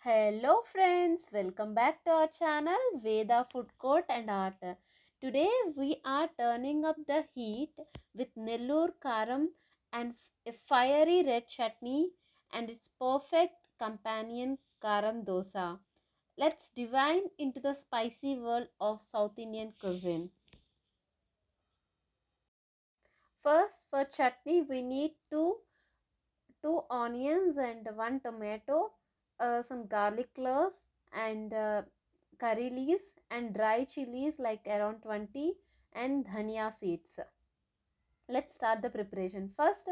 Hello friends, welcome back to our channel Veda Food Court and Art. Today we are turning up the heat with Nellore Karam and a fiery red chutney and its perfect companion Karam Dosa. Let's dive into the spicy world of South Indian cuisine. First, for chutney we need two onions and one tomato, some garlic cloves and curry leaves and dry chilies like around 20 and dhania seeds. Let's start the preparation. First,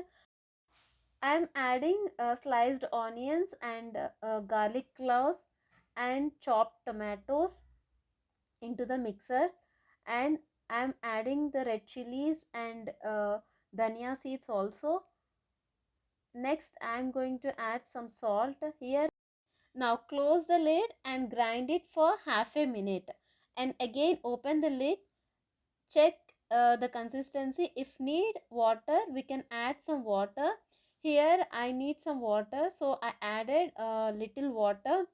I am adding sliced onions and garlic cloves and chopped tomatoes into the mixer, and I am adding the red chilies and dhania seeds also. Next, I am going to add some salt here. Now close the lid and grind it for half a minute, and again open the lid. Check the consistency. If need water, we can add some water. Here I need some water, so I added a little water.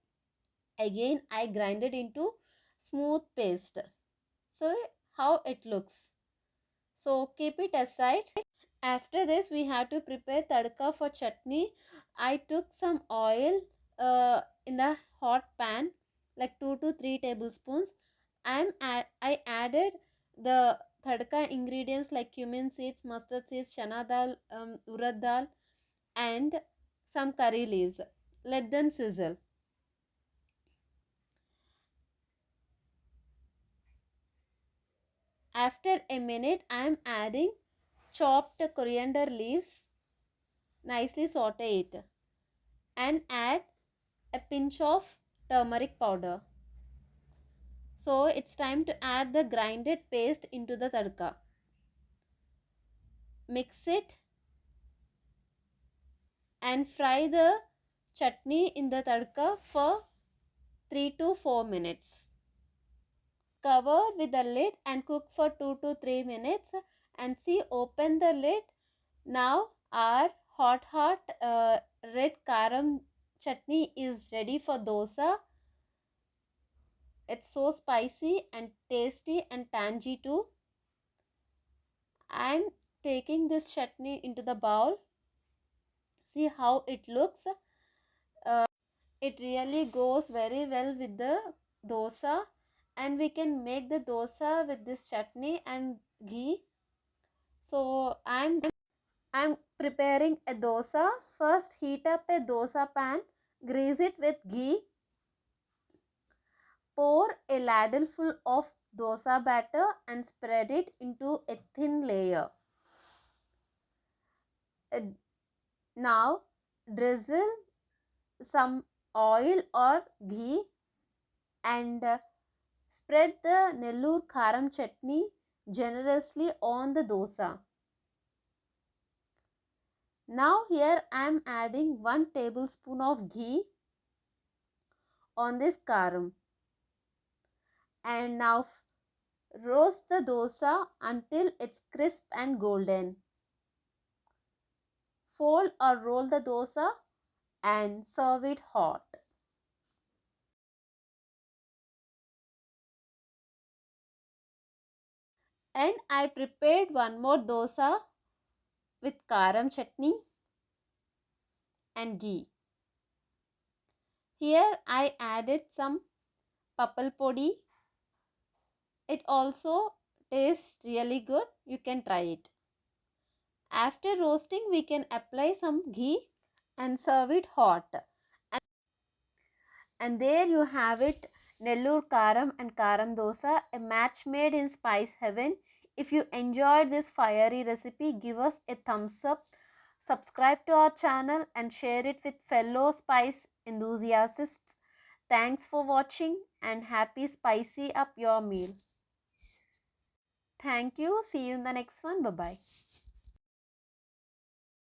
Again I grinded into smooth paste. So how it looks. So keep it aside. After this, we have to prepare tadka for chutney. I took some oil in the hot pan, like 2 to 3 tablespoons. I added the tadka ingredients like cumin seeds, mustard seeds, chana dal, urad dal, and some curry leaves. Let them sizzle. After a minute, I am adding chopped coriander leaves. Nicely saute it and add a pinch of turmeric powder. So it's time to add the grinded paste into the tadka. Mix it and fry the chutney in the tadka for 3 to 4 minutes. Cover with the lid and cook for 2 to 3 minutes, and see, open the lid. Now our hot red karam chutney is ready for dosa. It's so spicy and tasty and tangy too. I'm taking this chutney into the bowl. See how it looks. It really goes very well with the dosa, and we can make the dosa with this chutney and ghee. So I'm preparing a dosa. First, heat up a dosa pan, grease it with ghee. Pour a ladleful of dosa batter and spread it into a thin layer. Now drizzle some oil or ghee and spread the Nellore Karam chutney generously on the dosa. Now here I am adding 1 tablespoon of ghee on this karam, and now roast the dosa until it's crisp and golden. Fold or roll the dosa and serve it hot. And I prepared one more dosa with karam chutney and ghee. Here I added some papal podi. It also tastes really good. You can try it. After roasting, we can apply some ghee and serve it hot. And there you have it, Nellore Karam and Karam Dosa, a match made in spice heaven. If you enjoyed this fiery recipe, give us a thumbs up, subscribe to our channel and share it with fellow spice enthusiasts. Thanks for watching and happy spicy up your meal. Thank you. See you in the next one. Bye-bye.